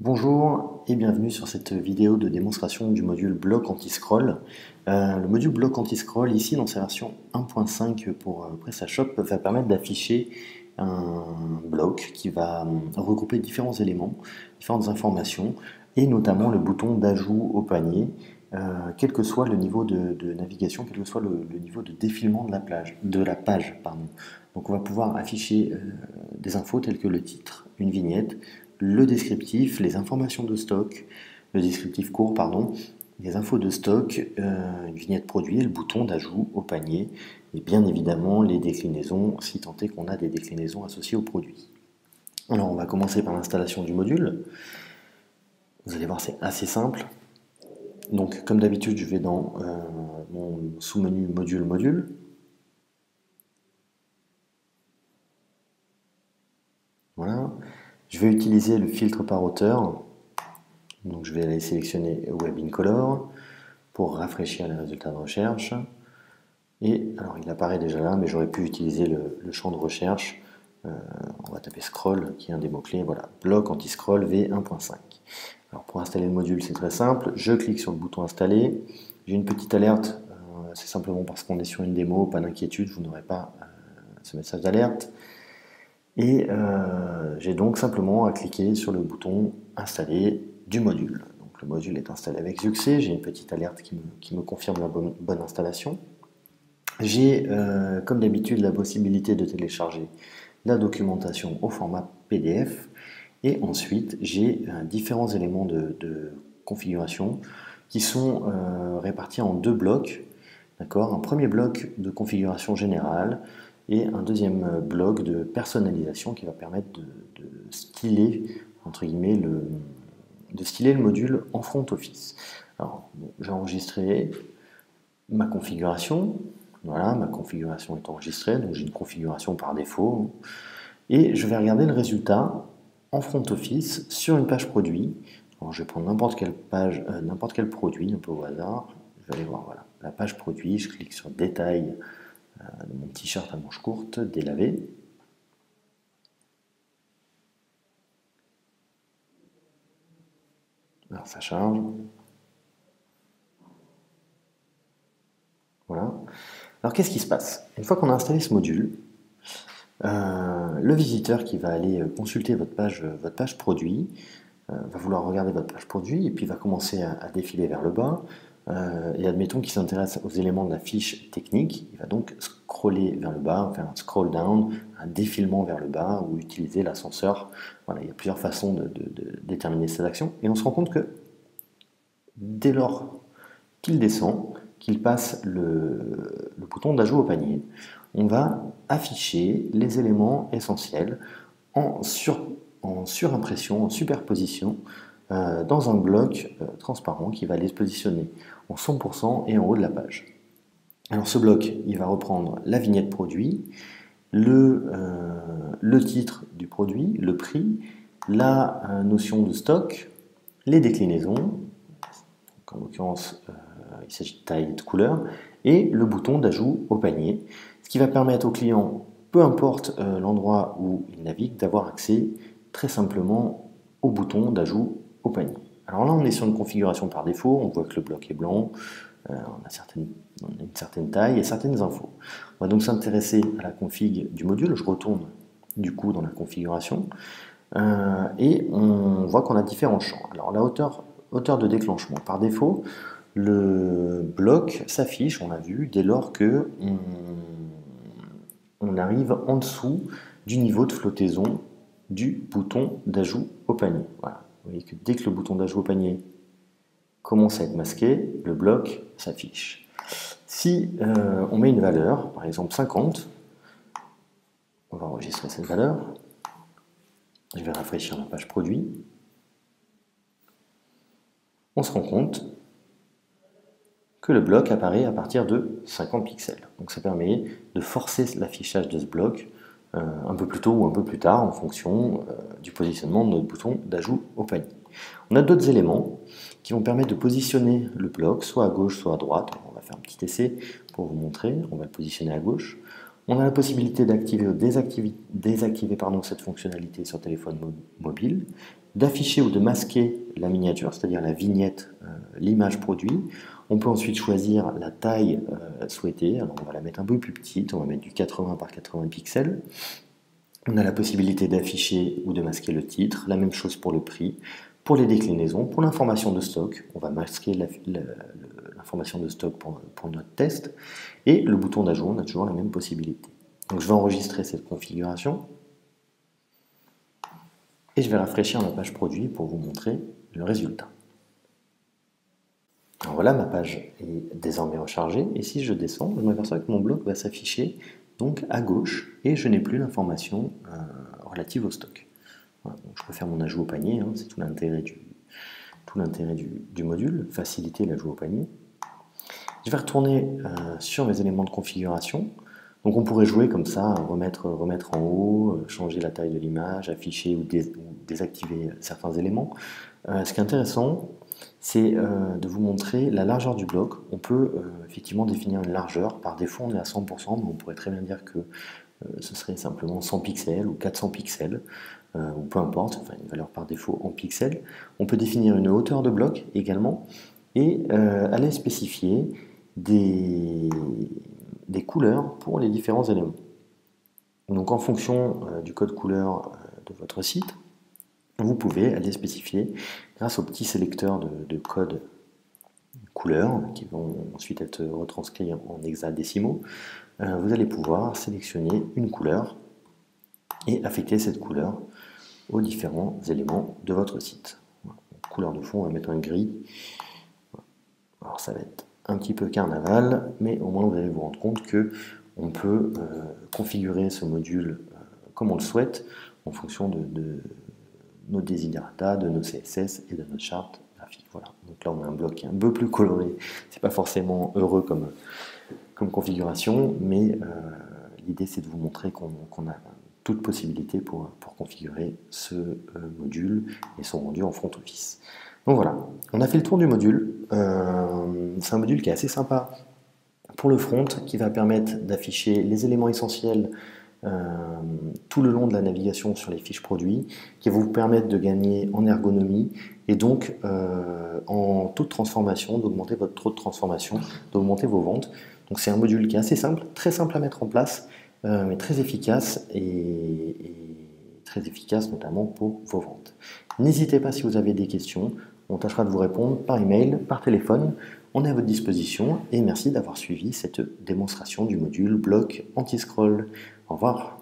Bonjour et bienvenue sur cette vidéo de démonstration du module bloc anti-scroll. Le module bloc anti-scroll, ici dans sa version 1.5 pour PrestaShop, va permettre d'afficher un bloc qui va regrouper différents éléments, différentes informations, et notamment le bouton d'ajout au panier, quel que soit le niveau de navigation, quel que soit le niveau de défilement de la page. Donc on va pouvoir afficher des infos telles que le titre, une vignette, le descriptif, les informations de stock, le descriptif court, les infos de stock, une vignette produit et le bouton d'ajout au panier, et bien évidemment les déclinaisons, si tant est qu'on a des déclinaisons associées au produit. Alors on va commencer par l'installation du module. Vous allez voir, c'est assez simple. Donc comme d'habitude, je vais dans mon sous-menu module. Voilà. Je vais utiliser le filtre par auteur. Donc je vais aller sélectionner Web in Color pour rafraîchir les résultats de recherche. Et alors il apparaît déjà là, mais j'aurais pu utiliser le champ de recherche. On va taper scroll, qui est un des mots-clés. Voilà, bloc anti-scroll V1.5. Alors pour installer le module, c'est très simple. Je clique sur le bouton installer. J'ai une petite alerte. C'est simplement parce qu'on est sur une démo. Pas d'inquiétude, vous n'aurez pas ce message d'alerte. Et j'ai donc simplement à cliquer sur le bouton installer du module. Donc le module est installé avec succès, j'ai une petite alerte qui me confirme la bonne installation. J'ai comme d'habitude la possibilité de télécharger la documentation au format PDF et ensuite j'ai différents éléments de configuration qui sont répartis en deux blocs. Un premier bloc de configuration générale et un deuxième bloc de personnalisation qui va permettre de styler, entre guillemets, de styler le module en front office. Alors, j'ai enregistré ma configuration. Voilà, ma configuration est enregistrée, donc j'ai une configuration par défaut. Et je vais regarder le résultat en front office sur une page produit. Alors, je vais prendre n'importe quelle page, n'importe quel produit, un peu au hasard. Je vais aller voir, voilà, la page produit, je clique sur détail de mon t-shirt à manches courtes, délavé. Alors ça charge. Voilà. Alors qu'est-ce qui se passe? Une fois qu'on a installé ce module, le visiteur qui va aller consulter votre page produit va vouloir regarder votre page produit et puis va commencer à défiler vers le bas. Et admettons qu'il s'intéresse aux éléments de la fiche technique, il va donc scroller vers le bas, faire un scroll down, un défilement vers le bas ou utiliser l'ascenseur. Voilà, il y a plusieurs façons de déterminer cette action. Et on se rend compte que dès lors qu'il descend, qu'il passe le bouton d'ajout au panier, on va afficher les éléments essentiels en surimpression, en superposition, dans un bloc transparent qui va les positionner en 100% et en haut de la page. Alors ce bloc, il va reprendre la vignette produit, le titre du produit, le prix, la notion de stock, les déclinaisons, donc en l'occurrence il s'agit de taille et de couleur, et le bouton d'ajout au panier, ce qui va permettre au client, peu importe l'endroit où il navigue, d'avoir accès très simplement au bouton d'ajout au panier. Alors là, on est sur une configuration par défaut, on voit que le bloc est blanc, on a une certaine taille et certaines infos. On va donc s'intéresser à la config du module, je retourne du coup dans la configuration, et on voit qu'on a différents champs. Alors la hauteur de déclenchement, par défaut, le bloc s'affiche, on l'a vu, dès lors que on arrive en dessous du niveau de flottaison du bouton d'ajout au panier. Voilà. Vous voyez que dès que le bouton d'ajout au panier commence à être masqué, le bloc s'affiche. Si on met une valeur, par exemple 50, on va enregistrer cette valeur. Je vais rafraîchir la page produit. On se rend compte que le bloc apparaît à partir de 50 pixels. Donc ça permet de forcer l'affichage de ce bloc un peu plus tôt ou un peu plus tard en fonction du positionnement de notre bouton d'ajout au panier. On a d'autres éléments qui vont permettre de positionner le bloc soit à gauche soit à droite. On va faire un petit essai pour vous montrer. On va le positionner à gauche. On a la possibilité d'activer ou désactiver cette fonctionnalité sur téléphone mobile, d'afficher ou de masquer la miniature, c'est-à-dire la vignette, l'image produit. On peut ensuite choisir la taille souhaitée. Alors on va la mettre un peu plus petite, on va mettre du 80 par 80 pixels. On a la possibilité d'afficher ou de masquer le titre, la même chose pour le prix, pour les déclinaisons, pour l'information de stock, on va masquer l'information de stock pour notre test, et le bouton d'ajout, on a toujours la même possibilité. Donc je vais enregistrer cette configuration, et je vais rafraîchir ma page produit pour vous montrer le résultat. Alors voilà, ma page est désormais rechargée, et si je descends, je m'aperçois que mon bloc va s'afficher donc à gauche, et je n'ai plus l'information relative au stock. Voilà, donc je peux faire mon ajout au panier, hein, c'est tout l'intérêt du module, faciliter l'ajout au panier. Je vais retourner sur mes éléments de configuration. Donc on pourrait jouer comme ça, remettre en haut, changer la taille de l'image, afficher ou désactiver certains éléments. Ce qui est intéressant, c'est de vous montrer la largeur du bloc. On peut effectivement définir une largeur. Par défaut, on est à 100%, mais on pourrait très bien dire que ce serait simplement 100 pixels ou 400 pixels, ou peu importe, enfin une valeur par défaut en pixels. On peut définir une hauteur de bloc également, et aller spécifier des couleurs pour les différents éléments. Donc en fonction du code couleur de votre site, vous pouvez aller spécifier, grâce aux petits sélecteurs de code couleurs, qui vont ensuite être retranscrits en hexadécimaux, vous allez pouvoir sélectionner une couleur et affecter cette couleur aux différents éléments de votre site. Voilà. Couleur de fond, on va mettre un gris. Alors ça va être un petit peu carnaval, mais au moins vous allez vous rendre compte que on peut configurer ce module comme on le souhaite en fonction de nos desiderata, de nos CSS et de notre charte graphique. Voilà. Donc là on a un bloc qui est un peu plus coloré, c'est pas forcément heureux comme configuration, mais l'idée c'est de vous montrer qu'on a toute possibilité pour configurer ce module et son rendu en front office. Donc voilà, on a fait le tour du module. C'est un module qui est assez sympa pour le front, qui va permettre d'afficher les éléments essentiels tout le long de la navigation sur les fiches produits, qui va vous permettre de gagner en ergonomie et donc en taux de transformation, d'augmenter votre taux de transformation, d'augmenter vos ventes. Donc c'est un module qui est assez simple, très simple à mettre en place, mais très efficace et très efficace notamment pour vos ventes. N'hésitez pas si vous avez des questions, on tâchera de vous répondre par email, par téléphone, on est à votre disposition et merci d'avoir suivi cette démonstration du module bloc anti-scroll. Au revoir.